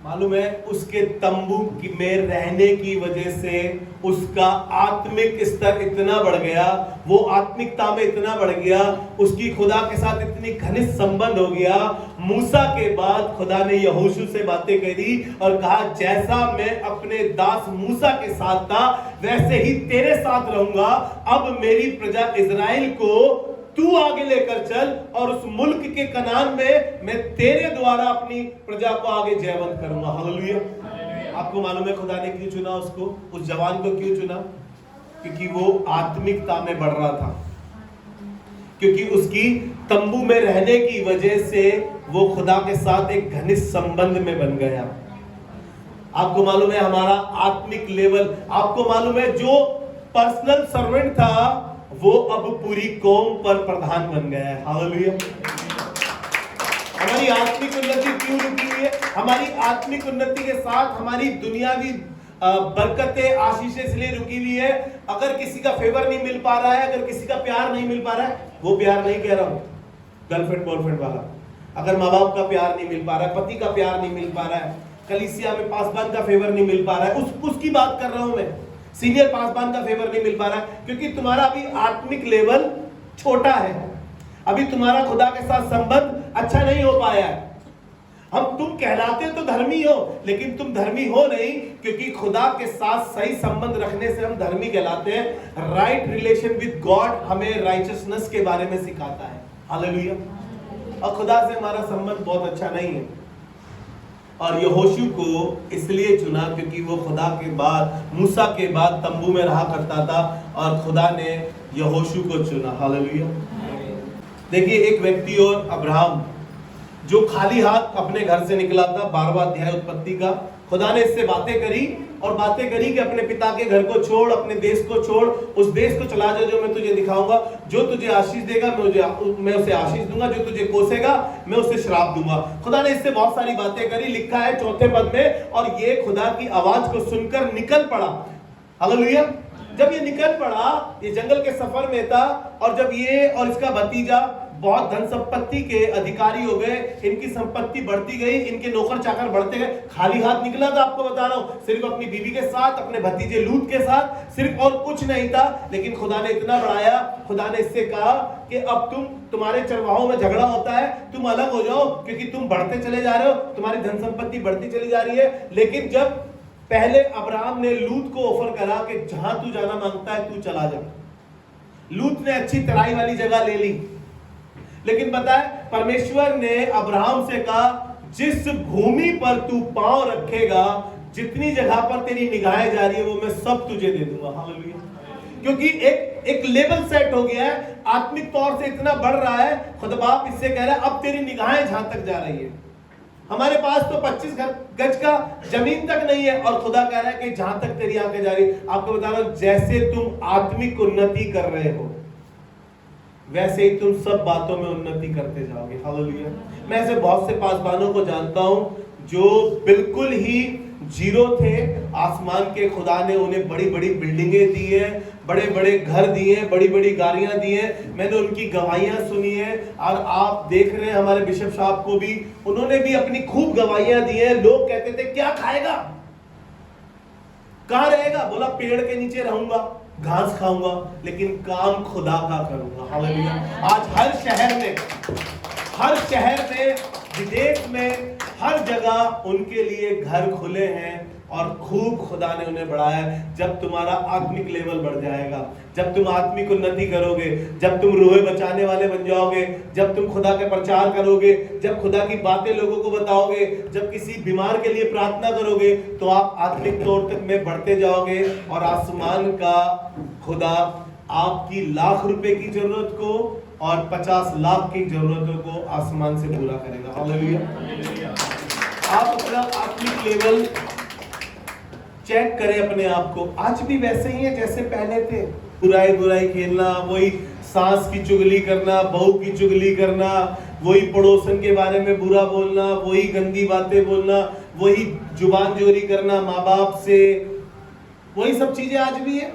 मालूम है, उसके तंबू में रहने की वजह से उसका आत्मिक स्तर इतना बढ़ गया, वो आत्मिकता में इतना बढ़ गया, उसकी खुदा के साथ इतनी घनिष्ठ संबंध हो गया। मूसा के बाद खुदा ने यहोशू से बातें करी और कहा, जैसा मैं अपने दास मूसा के साथ था वैसे ही तेरे साथ रहूंगा। अब मेरी प्रजा इजराइल को तू आगे लेकर चल, और उस मुल्क के कनान में मैं तेरे द्वारा अपनी प्रजा को आगे जयवंत करूंगा। हालेलुया। आपको मालूम है खुदा ने क्यों चुना उसको, उस जवान को क्यों चुना? क्योंकि वो आत्मिकता में बढ़ रहा था, क्योंकि उसकी तंबू में रहने की वजह से वो खुदा के साथ एक घनिष्ठ संबंध में बन गया। आपको मालूम है हमारा आत्मिक लेवल, आपको मालूम है जो पर्सनल सर्वेंट था वो अब पूरी कौम पर प्रधान बन गया है। हालेलुया। हमारी आत्मिक उन्नति क्यों रुकी हुई है? हमारी आत्मिक उन्नति के साथ हमारी दुनियावी बरकतें, आशीषें इसलिए रुकी हुई है। अगर किसी का फेवर नहीं मिल पा रहा है, अगर किसी का प्यार नहीं मिल पा रहा है, वो प्यार नहीं कह रहा हूं गर्लफ्रेंड बॉयफ्रेंड वाला, अगर माँ बाप का प्यार नहीं मिल पा रहा है, पति का प्यार नहीं मिल पा रहा है, कलीसिया में पासबान का फेवर नहीं मिल पा रहा है, उसकी बात कर रहा हूं मैं। सीनियर पासबान का फेवर नहीं मिल पा रहा है क्योंकि तुम्हारा अभी आत्मिक लेवल छोटा है, अभी तुम्हारा खुदा के साथ संबंध अच्छा नहीं हो पाया है। तुम कहलाते तो धर्मी हो, लेकिन तुम धर्मी हो नहीं, क्योंकि खुदा के साथ सही संबंध रखने से हम धर्मी कहलाते हैं। राइट रिलेशन विद गॉड हमें राइचसनेस के बारे में सिखाता है। हालेलुया। और खुदा से हमारा संबंध बहुत अच्छा नहीं है। और यहोशू को इसलिए चुना क्योंकि वो खुदा के बाद, मूसा के बाद तंबू में रहा करता था और खुदा ने यहोशू को चुना। हालेलुया। देखिए, एक व्यक्ति और अब्राहम जो खाली हाथ अपने घर से निकला था, 12वां अध्याय उत्पत्ति का। खुदा ने इससे बातें करी और बातें करी कि अपने पिता के घर को छोड़, अपने देश को छोड़, उस देश को चला जा जो मैं तुझे दिखाऊंगा। जो तुझे आशीष देगा मैं उसे आशीष दूंगा, जो तुझे कोसेगा मैं उसे श्राप दूंगा। खुदा ने इससे बहुत सारी बातें करी, लिखा है 4 पद में, और ये खुदा की आवाज को सुनकर निकल पड़ा। हालेलुया। जब ये निकल पड़ा, ये जंगल के सफर में था, और जब ये और इसका भतीजा बहुत धन संपत्ति के अधिकारी हो गए, इनकी संपत्ति बढ़ती गई, इनके नौकर चाकर बढ़ते गए। खाली हाथ निकला था, आपको बता रहा हूं, सिर्फ अपनी बीवी के साथ, अपने भतीजे लूत के साथ, सिर्फ, और कुछ नहीं था। लेकिन खुदा ने इतना बढ़ाया, खुदा ने इससे कहा कि अब तुम्हारे चरवाहों में झगड़ा होता है, तुम अलग हो जाओ, क्योंकि तुम बढ़ते चले जा रहे हो, तुम्हारी धन संपत्ति बढ़ती चली जा रही है। लेकिन जब पहले अब्राहम ने लूत को ऑफर करा कि जहां तू जाना मांगता है तू चला जा, लूत ने अच्छी तराई वाली जगह ले ली। लेकिन पता है, परमेश्वर ने अब्राहम से कहा, जिस भूमि पर तू पांव रखेगा, जितनी जगह पर तेरी निगाहें जा रही है, वो मैं सब तुझे दे दूंगा। हालेलुया। क्योंकि एक लेवल सेट हो गया है, आत्मिक तौर से इतना बढ़ रहा है। खुदा बाप इससे कह रहा है, अब तेरी निगाहें जहां तक जा रही है। हमारे पास तो 25 गज का जमीन तक नहीं है, और खुदा कह रहा है कि जहां तक तेरी आंखें जा रही है। आपको बता रहा हूं, जैसे तुम आत्मिक उन्नति कर रहे हो, वैसे ही तुम सब बातों में उन्नति करते जाओगे। हालेलुया। मैं ऐसे बहुत से पासबानों को जानता हूं जो बिल्कुल ही जीरो थे, आसमान के खुदा ने उन्हें बड़ी बड़ी बिल्डिंगें दी है, बड़े बड़े घर दिए, बड़ी बड़ी गाड़ियां दी हैं। मैंने उनकी गवाहियां सुनी है, और आप देख रहे हैं हमारे बिशप साहब को भी, उन्होंने भी अपनी खूब गवाहियां दी हैं। लोग कहते थे, क्या खाएगा, कहां रहेगा? बोला, पेड़ के नीचे रहूंगा, घास खाऊंगा, लेकिन काम खुदा का करूंगा। हालेलुया। आज हर शहर में, विदेश में, हर जगह उनके लिए घर खुले हैं, और खूब खुदा ने उन्हें बढ़ाया। जब तुम्हारा आत्मिक लेवल बढ़ जाएगा, जब तुम आत्मिक उन्नति करोगे, जब तुम रूहें बचाने वाले बन जाओगे, जब तुम खुदा के प्रचार करोगे, जब खुदा की बातें लोगों को बताओगे, जब किसी बीमार के लिए प्रार्थना करोगे, तो आप आत्मिक तौर तक में बढ़ते जाओगे। और आसमान का खुदा आपकी लाख रुपए की जरूरत को और 50 लाख की जरूरतों को आसमान से पूरा करेगा। हालेलुया। आप अपना आत्मिक लेवल चेक करें अपने आप को। आज भी वैसे ही है जैसे पहले थे। बुराई खेलना, वही सास की चुगली करना, बहू की चुगली करना, वही पड़ोसन के बारे में बुरा बोलना, वही गंदी बातें बोलना, वही जुबान जोरी करना माँ बाप से, वही सब चीजें आज भी है।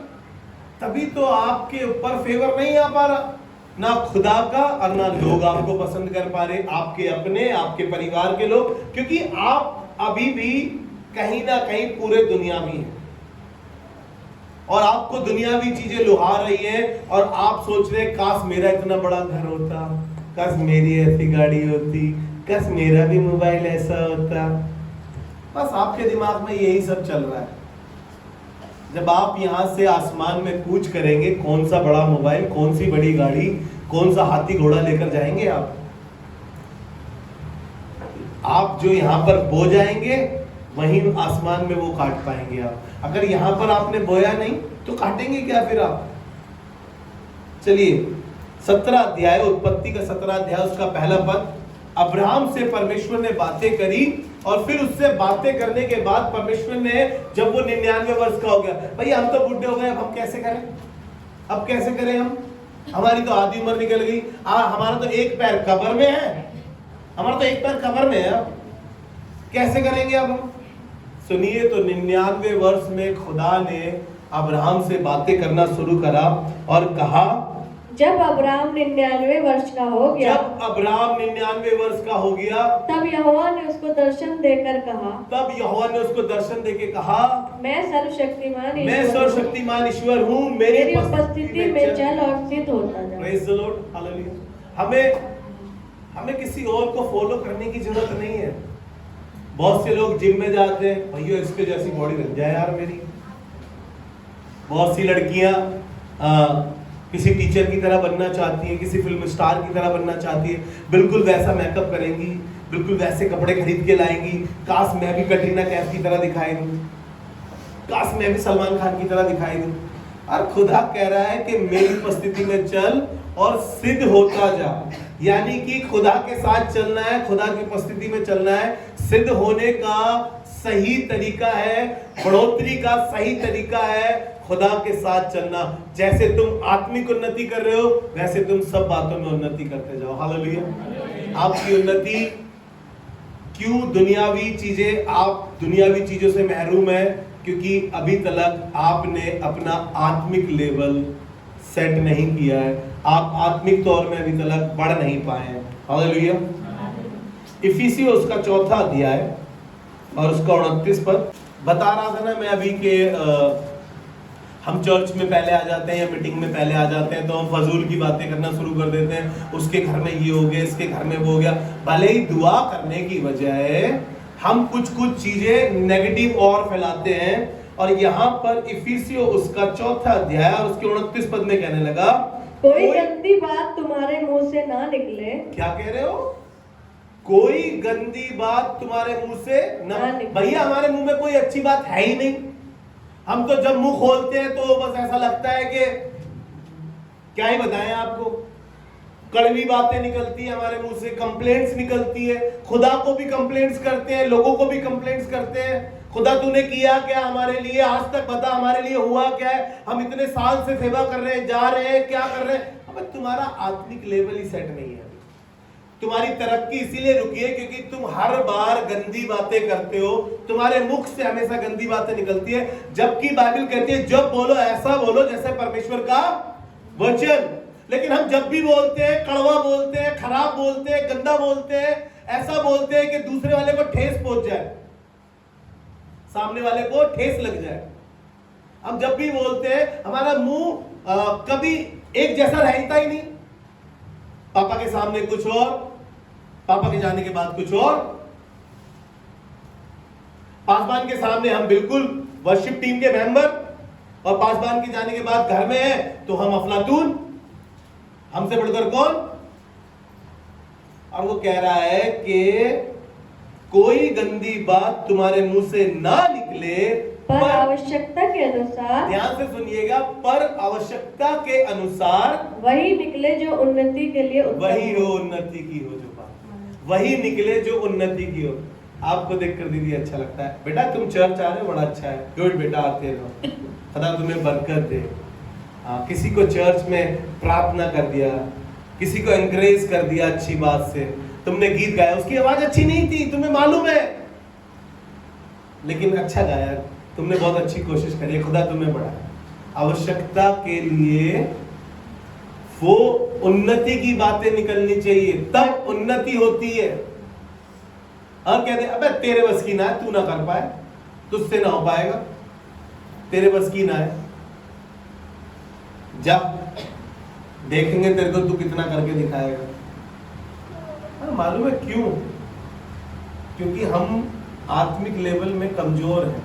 तभी तो आपके ऊपर फेवर नहीं आ पा रहा, ना खुदा का और ना लोग आपको पसंद कर पा रहे, आपके अपने, आपके परिवार के लोग, क्योंकि आप अभी भी कहीं ना कहीं पूरे दुनिया में है, और आपको दुनियावी चीजें लुहा रही है, और आप सोच रहे काश मेरा इतना बड़ा घर होता, काश मेरी ऐसी गाड़ी होती, काश मेरा भी मोबाइल ऐसा होता। बस आपके दिमाग में यही सब चल रहा है। जब आप यहां से आसमान में कूच करेंगे, कौन सा बड़ा मोबाइल, कौन सी बड़ी गाड़ी, कौन सा हाथी घोड़ा लेकर जाएंगे आप जो यहां पर बो जाएंगे, वहीं आसमान में वो काट पाएंगे आप। अगर यहां पर आपने बोया नहीं तो काटेंगे क्या फिर आप? चलिए 17 अध्याय, उत्पत्ति का 17 अध्याय, उसका पहला पद। अब्राहम से परमेश्वर ने बातें करी, और फिर उससे बातें करने के बाद परमेश्वर ने, जब वो 99 वर्ष का हो गया, भैया हम तो बुढ़े हो गए, अब हम कैसे करें, अब कैसे करें हम, हमारी तो आधी उम्र निकल गई, हमारा तो एक पैर कब्र में है, हमारा तो एक पैर कब्र में है, अब कैसे करेंगे अब हम? सुनिए, तो 99 वर्ष में खुदा ने अब्राहम से बातें करना शुरू करा और कहा, जब अब्राहम 99 वर्ष का हो गया, जब अब्राहम 99 वर्ष का हो गया, तब यहोवा ने उसको दर्शन देकर कहा, तब यहोवा ने उसको दर्शन देके कहा, मैं मैं सर्वशक्तिमान ईश्वर हूँ, मेरी उपस्थिति में चल और सिद्ध होता जा। Praise the Lord, hallelujah. हमें किसी और को फॉलो करने की जरूरत नहीं है। बहुत से लोग जिम में जाते हैं, भैया इसके जैसी बॉडी बन जाए यार मेरी। बहुत सी लड़कियां किसी टीचर की तरह बनना चाहती हैं, किसी फिल्म स्टार की तरह बनना चाहती है, बिल्कुल वैसा मेकअप करेंगी, बिल्कुल वैसे कपड़े खरीद के लाएंगी। काश मैं भी कटरीना कैफ की तरह दिखाई दूं, काश मैं भी सलमान खान की तरह दिखाई दूं। और खुदा कह रहा है कि मेरी उपस्थिति में चल और सिद्ध होता जा। यानी कि खुदा के साथ चलना है, खुदा की उपस्थिति में चलना है। सिद्ध होने का सही तरीका है, बढ़ोतरी का सही तरीका है खुदा के साथ चलना। जैसे तुम आत्मिक उन्नति कर रहे हो, वैसे तुम सब बातों में उन्नति करते जाओ। हालेलुया। आपकी उन्नति क्यों? दुनियावी चीजें, आप दुनियावी चीजों से महरूम है क्योंकि अभी तक आपने अपना आत्मिक लेवल सेट नहीं किया है। आप आत्मिक तौर में अभी तक बढ़ नहीं पाए हैं। हालेलुया। इफिसियों उसका 4 अध्याय और उसका 29 पद बता रहा था ना मैं अभी के हम चर्च में पहले आ जाते हैं या मीटिंग में पहले आ जाते हैं तो हम फजूल की बातें करना शुरू कर देते हैं। उसके घर में ये हो गया, इसके घर में वो हो गया। भले ही दुआ करने की बजाय हम कुछ चीजें नेगेटिव और फैलाते हैं। और यहाँ पर इफिसियों उसका 4 अध्याय और उसके 29 पद में कहने लगा, कोई गंदी बात तुम्हारे मुंह से ना निकले। क्या कह रहे हो? कोई गंदी बात तुम्हारे मुंह से ना। भैया हमारे मुंह में कोई अच्छी बात है ही नहीं। हम तो जब मुंह खोलते हैं तो बस ऐसा लगता है कि क्या ही बताएं आपको। कड़वी बातें निकलती है हमारे मुंह से, कंप्लेंट्स निकलती है। खुदा को भी कंप्लेंट्स करते हैं, लोगों को भी कंप्लेंट्स करते हैं। खुदा तूने किया क्या हमारे लिए? आज तक बता हमारे लिए हुआ क्या है? हम इतने साल से सेवा कर रहे हैं, जा रहे हैं, क्या कर रहे हैं? अब तुम्हारा आत्मिक लेवल ही सेट नहीं है। तुम्हारी तरक्की इसीलिए रुकी है क्योंकि तुम हर बार गंदी बातें करते हो। तुम्हारे मुख से हमेशा गंदी बातें निकलती है, जबकि बाइबल कहती है जब बोलो ऐसा बोलो जैसे परमेश्वर का वचन। लेकिन हम जब भी बोलते हैं कड़वा बोलते हैं, खराब बोलते हैं, गंदा बोलते हैं, ऐसा बोलते हैं कि दूसरे वाले को ठेस पहुंच जाए, सामने वाले को ठेस लग जाए। हम जब भी बोलते हैं हमारा मुंह कभी एक जैसा रहता ही नहीं। पापा के सामने कुछ और, पापा के जाने के बाद कुछ और। पासवान के सामने हम बिल्कुल वर्शिप टीम के मेंबर, और पासवान के जाने के बाद घर में है तो हम अफलातून, हमसे बढ़कर कौन। और वो कह रहा है कि कोई गंदी बात तुम्हारे मुंह से ना निकले, पर आवश्यकता के अनुसार, ध्यान से सुनिएगा, पर आवश्यकता के अनुसार वही निकले जो उन्नति के लिए वही हो उन्नति की हो जो बात, वही निकले जो उन्नति की हो। आपको देखकर दीदी अच्छा लगता है, बेटा तुम चर्च आ रहे हो, बड़ा अच्छा है, गुड बेटा आते रहो, खुदा तुम्हें बरकत दे। किसी को चर्च में प्रार्थना कर दिया, किसी को एनकरेज कर दिया अच्छी बात से, तुमने गीत गाया, उसकी आवाज अच्छी नहीं थी तुम्हें मालूम है, लेकिन अच्छा गाया, तुमने बहुत अच्छी कोशिश करी, खुदा तुम्हें बढ़ाया। आवश्यकता के लिए वो उन्नति की बातें निकलनी चाहिए, तब उन्नति होती है। और कहते अबे तेरे बस की ना है, तू ना कर पाए, तुझसे ना हो पाएगा, तेरे बस की ना है, जा देखेंगे तेरे को तू कितना करके दिखाएगा। मालूम है क्यों? क्योंकि हम आत्मिक लेवल में कमजोर हैं।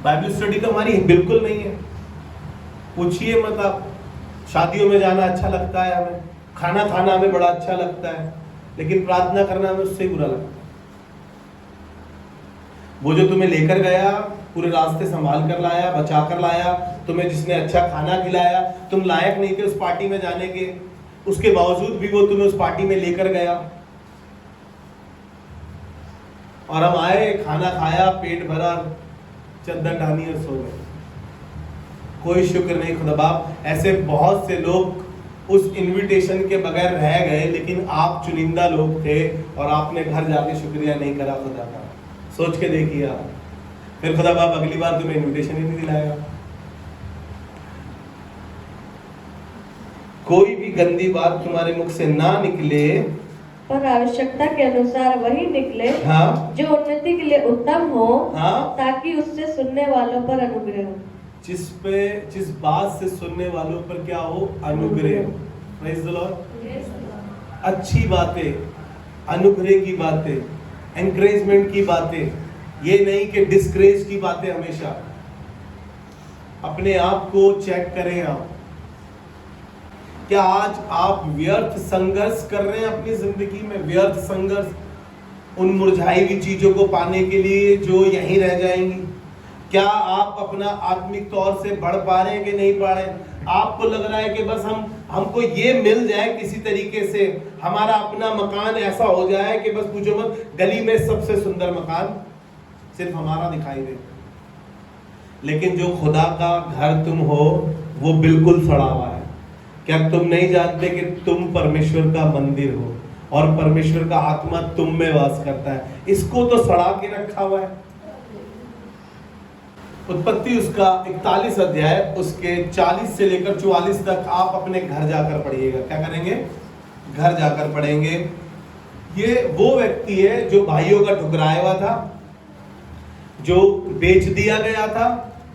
बाइबल स्टडी तो हमारी बिल्कुल नहीं है, पूछिए मत आप। शादियों में जाना अच्छा लगता है हमें, खाना खाना हमें बड़ा अच्छा लगता है, लेकिन प्रार्थना करना हमें उससे बुरा लगता है। वो जो तुम्हें लेकर गया, पूरे रास्ते संभाल कर लाया, बचा कर लाया, तुम्हें जिसने अच्छा खाना खिलाया, तुम लायक नहीं थे उस पार्टी में जाने के, उसके बावजूद भी वो तुम्हें उस पार्टी में लेकर गया, और हम आए, खाना खाया, पेट भरा, चद्दर डाली और सो गए, कोई शुक्र नहीं खुदा बाप। ऐसे बहुत से लोग उस इनविटेशन के बगैर रह गए, लेकिन आप चुनिंदा लोग थे और आपने घर जाके शुक्रिया नहीं करा खुदा का। सोच के देखिए आप, फिर खुदा बाप अगली बार तुम्हें इनविटेशन ही नहीं दिलाएगा। कोई भी गंदी बात तुम्हारे मुख से ना निकले, पर आवश्यकता के अनुसार वही निकले, हाँ, जो उन्नति के लिए उत्तम हो, हाँ, ताकि उससे सुनने वालों पर अनुग्रह हो। जिस बात से सुनने वालों पर क्या हो, अनुग्रह हो। Praise the Lord. अच्छी बातें, अनुग्रह की बातें, एनकरेजमेंट की बातें, ये नहीं कि डिस्करेज की बातें। हमेशा अपने आप को चेक करें। आप क्या आज आप व्यर्थ संघर्ष कर रहे हैं अपनी जिंदगी में? व्यर्थ संघर्ष उन मुरझाई हुई चीजों को पाने के लिए जो यहीं रह जाएंगी। क्या आप अपना आत्मिक तौर से बढ़ पा रहे हैं कि नहीं पा रहे हैं? आपको लग रहा है कि बस हमको ये मिल जाए किसी तरीके से, हमारा अपना मकान ऐसा हो जाए कि बस पूछो मत, गली में सबसे सुंदर मकान सिर्फ हमारा दिखाई दे। लेकिन जो खुदा का घर तुम हो वो बिल्कुल सड़ा हुआ है। क्या तुम नहीं जानते कि तुम परमेश्वर का मंदिर हो और परमेश्वर का आत्मा तुम में वास करता है? इसको तो सड़ा के रखा हुआ है। उत्पत्ति उसका 41 अध्याय उसके 40 से लेकर 44 तक आप अपने घर जाकर पढ़िएगा। क्या करेंगे? घर जाकर पढ़ेंगे। ये वो व्यक्ति है जो भाइयों का ठुकराया हुआ था, जो बेच दिया गया था,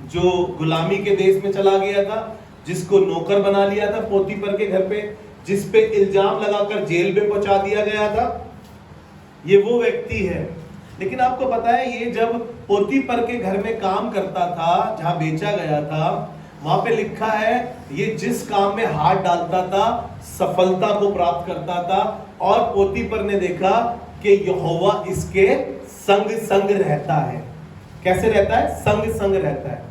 जो गुलामी के देश में चला गया था, जिसको नौकर बना लिया था पोतीपर के घर पे, जिस पे इल्जाम लगाकर जेल में पहुंचा दिया गया था। ये वो व्यक्ति है। लेकिन आपको पता है, ये जब पोतीपर के घर में काम करता था, जहां बेचा गया था, वहां पे लिखा है ये जिस काम में हाथ डालता था सफलता को प्राप्त करता था। और पोतीपर ने देखा कि यहोवा इसके संग संग रहता है। कैसे रहता है? संग संग रहता है।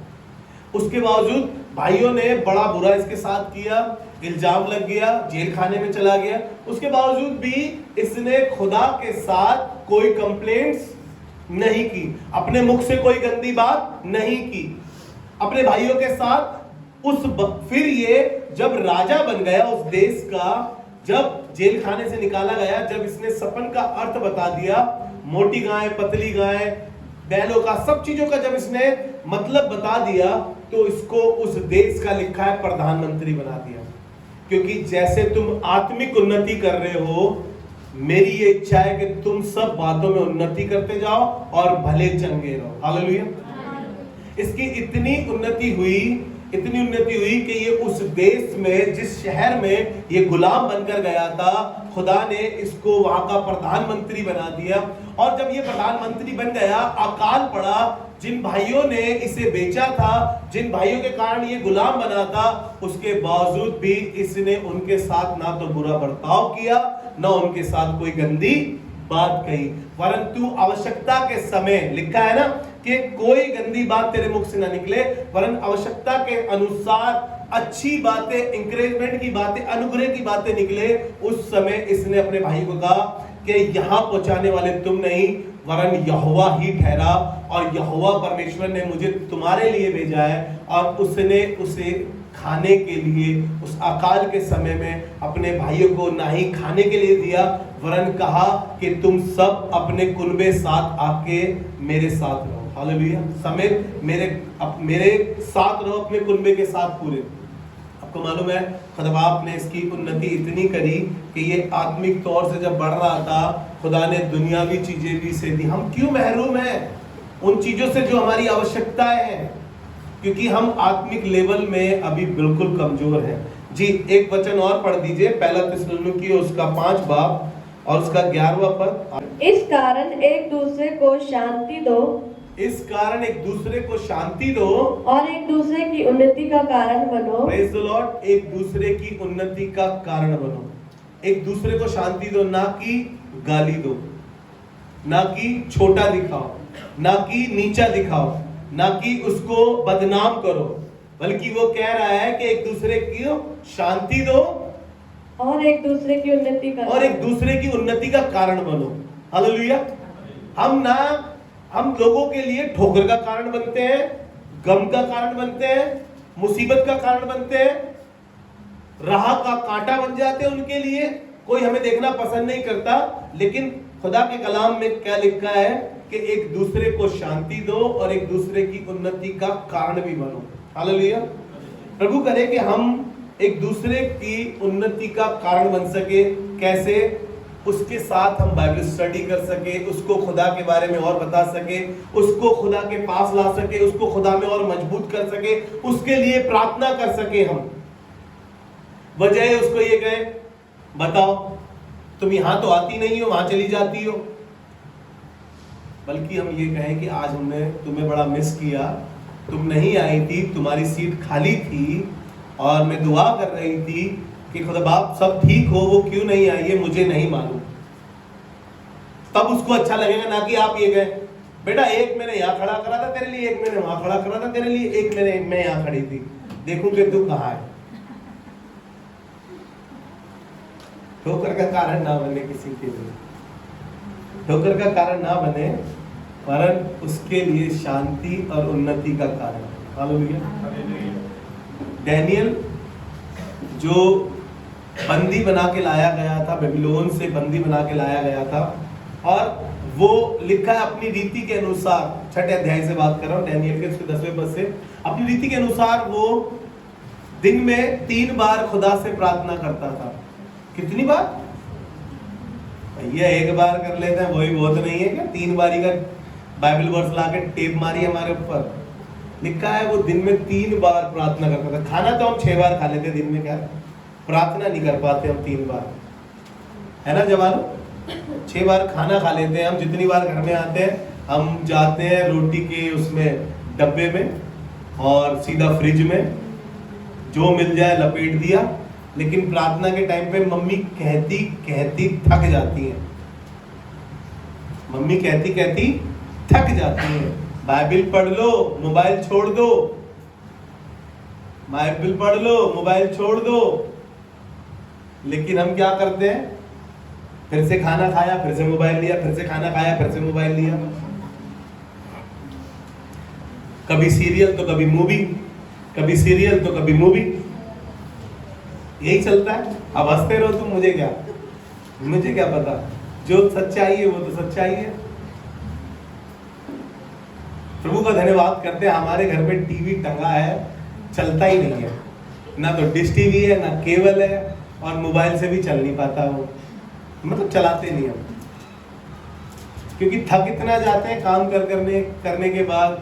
उसके बावजूद भाइयों ने बड़ा बुरा इसके साथ किया, इल्जाम लग गया, जेल खाने में चला गया। उसके बावजूद भी इसने खुदा के साथ कोई कंप्लेंट्स नहीं की, अपने मुख से कोई गंदी बात नहीं की अपने भाइयों के साथ। फिर ये जब राजा बन गया उस देश का, जब जेल खाने से निकाला गया, जब इसने सपन का अर्थ बता दिया, मोटी गाय, पतली गाय, बैलों का, सब चीजों का जब इसने मतलब बता दिया, तो इसको उस देश का लिखा है प्रधानमंत्री बना दिया। क्योंकि जैसे तुम आत्मिक उन्नति कर रहे हो, मेरी ये इच्छा है कि तुम सब बातों में उन्नति करते जाओ और भले चंगे रहो। हालेलुया। इसकी इतनी उन्नति हुई कि ये उस देश में, जिस शहर में ये गुलाम बनकर गया था, खुदा ने इसको वहां का प्रधानमंत्री बना दिया। और जब ये प्रधानमंत्री बन गया, अकाल पड़ा। जिन भाइयों ने इसे बेचा था, जिन भाइयों के कारण ये गुलाम बना था, उसके बावजूद भी इसने उनके साथ ना तो बुरा बर्ताव किया, ना उनके साथ कोई गंदी बात कही, परंतु आवश्यकता के समय, लिखा है ना कि कोई गंदी बात तेरे मुख से ना निकले, वरन आवश्यकता के अनुसार अच्छी बातें, इंकरेजमेंट की बातें, अनुग्रह की बातें निकले। उस समय इसने अपने भाई को कहा कि यहां पहुंचाने वाले तुम नहीं, वरन यहोवा ही ठहरा, और यहोवा परमेश्वर ने मुझे तुम्हारे लिए भेजा है। और उसने उसे खाने के लिए उस अकाल के समय में अपने भाइयों को ना ही खाने के लिए दिया, वरन कहा कि तुम सब अपने कुनबे साथ आके मेरे साथ रहो। हालेलुया। समेत मेरे साथ रहो, अपने कुनबे के साथ पूरे। आपको मालूम है, खुदा बाप ने इसकी उन्नति इतनी करी कि ये आत्मिक तौर से जब बढ़ रहा था, खुदा ने दुनियावी चीजें भी इसे दी। हम क्यों महरूम हैं उन चीजों से जो हमारी आवश्यकताएं हैं? क्योंकि हम आत्मिक लेवल में अभी बिल्कुल कमजोर हैं। जी, एक वचन और पढ़ दीजिए, पहला थिस्सलुनीकी उसका 5 बाब और उसका 11वां पद। इस कारण एक दूसरे को शांति दो, इस कारण एक दूसरे को शांति दो और एक दूसरे की उन्नति का कारण बनो। Praise the Lord. एक दूसरे की उन्नति का कारण बनो। एक दूसरे को शांति दो, ना कि गाली दो, ना कि छोटा दिखाओ, ना कि नीचा दिखाओ, ना कि उसको बदनाम करो, बल्कि वो कह रहा है कि एक दूसरे की शांति दो और एक दूसरे की उन्नति का कारण बनो। हालेलुया। हम लोगों के लिए ठोकर का कारण बनते हैं, गम का कारण बनते हैं, मुसीबत का कारण बनते हैं, राह का कांटा बन जाते हैं उनके लिए। कोई हमें देखना पसंद नहीं करता, लेकिन खुदा के कलाम में क्या लिखा है कि एक दूसरे को शांति दो और एक दूसरे की उन्नति का कारण भी बनो। हालेलुया। प्रभु करे कि हम एक दूसरे की उन्नति का कारण बन सके। कैसे? उसके साथ हम बाइबल स्टडी कर सके, उसको खुदा के बारे में और बता सके, उसको खुदा के पास ला सके, उसको खुदा में और मजबूत कर सके, उसके लिए प्रार्थना कर सके हम। वजह उसको ये कहे, बताओ तुम यहां तो आती नहीं हो, वहां चली जाती हो। बल्कि हम ये कहें कि आज हमने तुम्हें बड़ा मिस किया, तुम नहीं आई थी, तुम्हारी सीट खाली थी और मैं दुआ कर रही थी कि खुदा बाप सब ठीक हो, वो क्यों नहीं आई है मुझे नहीं मालूम। तब उसको अच्छा लगेगा, ना कि आप ये कहें बेटा एक मैंने यहाँ खड़ा करा था तेरे लिए, एक मैंने वहां खड़ा करा था तेरे लिए, एक मैं यहाँ खड़ी थी, देखूं कि तू कहाँ है। ठोकर का कारण ना बने किसी के लिए, ठोकर का कारण ना बने, वरन उसके लिए शांति और उन्नति का कारण। हालेलुया। डैनियल जो बंदी बना के लाया गया था, बेबीलोन से बंदी बना के लाया गया था, और वो लिखा है अपनी रीति के अनुसार, 6 अध्याय से बात कर रहा हूं, डैनियल के 10वें पद से। अपनी रीति के अनुसार वो दिन में 3 बार खुदा से प्रार्थना करता था। कितनी बार? भैया एक बार कर लेते हैं वही बहुत नहीं है क्या? 3 बारी का बाइबल वर्स लाके टेप मारी हमारे ऊपर। लिखा है वो दिन में 3 बार प्रार्थना करता था। खाना तो हम 6 बार खा लेते दिन में, क्या प्रार्थना नहीं कर पाते हम 3 बार, है ना जवानों? 6 बार खाना खा लेते हैं हम। जितनी बार घर में आते हैं हम जाते हैं रोटी के उसमें डब्बे में और सीधा फ्रिज में जो मिल जाए लपेट दिया। लेकिन प्रार्थना के टाइम पे मम्मी कहती कहती थक जाती है, मम्मी कहती कहती थक जाती है। बाइबल पढ़ लो, मोबाइल छोड़ दो, बाइबल पढ़ लो, मोबाइल छोड़ दो। लेकिन हम क्या करते हैं? फिर से खाना खाया, फिर से मोबाइल लिया, फिर से खाना खाया, फिर से मोबाइल लिया। कभी सीरियल तो कभी मूवी, कभी सीरियल तो कभी मूवी, यही चलता है। अब हंसते रहो तुम, मुझे क्या पता। जो सच्चाई है वो तो सच्चाई है। प्रभु का धन्यवाद करते हैं, हमारे घर पे टीवी टंगा है, चलता ही नहीं है। ना तो डिश टीवी है, ना केबल है, और मोबाइल से भी चल नहीं पाता वो, मतलब चलाते नहीं हम, क्योंकि थक इतना जाते हैं काम करने के बाद।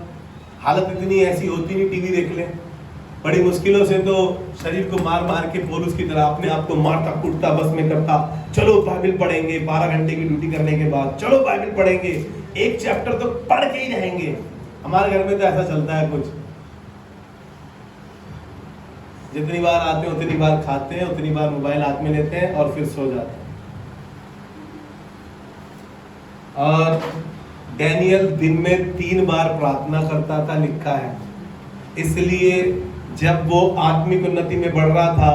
हालत इतनी ऐसी होती नहीं, टीवी देख ले, बड़ी मुश्किलों से तो शरीर को मार मार के पौलुस की तरह अपने आप को मारता कूटता बस में करता, चलो बाइबल पढ़ेंगे, 12 घंटे की ड्यूटी करने के बाद चलो बाइबल पढ़ेंगे, एक चैप्टर तो पढ़ के ही रहेंगे। हमारे घर में तो ऐसा चलता है कुछ। जितनी बार आते हैं उतनी बार खाते हैं, उतनी बार मोबाइल हाथ में लेते हैं और फिर सो जाते हैं। और डैनियल दिन में 3 बार प्रार्थना करता था, लिखा है। इसलिए जब वो आत्मिक उन्नति में बढ़ रहा था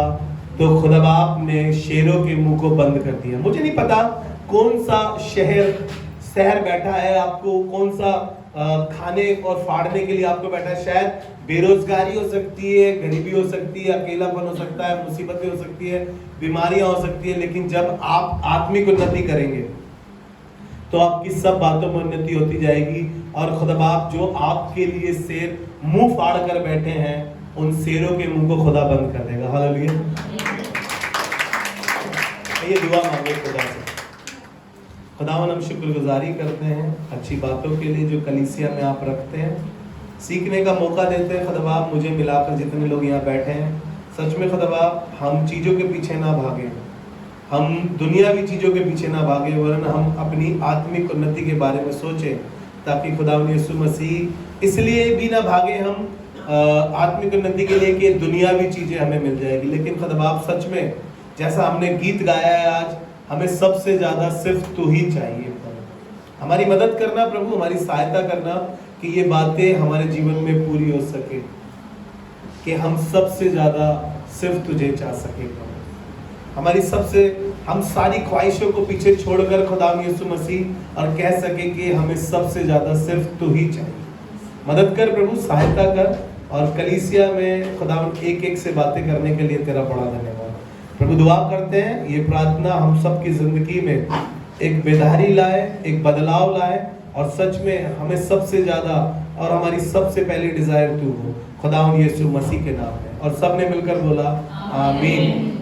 तो खुदा बाप ने शेरों के मुंह को बंद कर दिया। मुझे नहीं पता कौन सा शहर बैठा है आपको, कौन सा खाने और फाड़ने के लिए आपको बैठा है। शायद बेरोजगारी हो सकती है, गरीबी हो सकती है, अकेलापन हो सकता है, मुसीबतें हो सकती है, बीमारियां हो सकती है। लेकिन जब आप आत्मिक उन्नति करेंगे तो आपकी सब बातों में उन्नति होती जाएगी, और खुदा बाप जो आपके लिए शेर मुंह फाड़ कर बैठे हैं, उन शेरों के मुंह को खुदा बंद कर देगा। हालेलुया। ये दुआ मांगे खुदा से। खुदावन हम शुक्रगुजारी करते हैं अच्छी बातों के लिए जो कलीसिया में आप रखते हैं, सीखने का मौका देते हैं। खुदा बाप मुझे मिलाकर जितने लोग यहाँ बैठे हैं, सच में खुदा बाप हम चीज़ों के पीछे ना भागे, हम दुनियावी चीज़ों के पीछे ना भागे, वरन हम अपनी आत्मिक उन्नति के बारे में सोचें, ताकि खुदावन यीशु मसीह इसलिए भी ना भागे हम आत्मिक उन्नति के लिए कि दुनियावी चीज़ें हमें मिल जाएगी। लेकिन खुदा बाप सच में जैसा हमने गीत गाया है आज, हमें सबसे ज़्यादा सिर्फ तू ही चाहिए। हमारी मदद करना प्रभु, हमारी सहायता करना कि ये बातें हमारे जीवन में पूरी हो सके, कि हम सबसे ज़्यादा सिर्फ तुझे चाह सके। हम सारी ख्वाहिशों को पीछे छोड़कर खुदा यीशु मसीह और कह सके कि हमें सबसे ज़्यादा सिर्फ तू ही चाहिए। मदद कर प्रभु, सहायता कर, और कलीसिया में खुदा एक एक से बातें करने के लिए तेरा बड़ा धन्यवाद प्रभु। दुआ करते हैं ये प्रार्थना हम सब की जिंदगी में एक बेदारी लाए, एक बदलाव लाए, और सच में हमें सबसे ज़्यादा और हमारी सबसे पहली डिज़ायर तू हो। खुदा यीशु मसीह के नाम में। और सबने मिलकर बोला आमीन।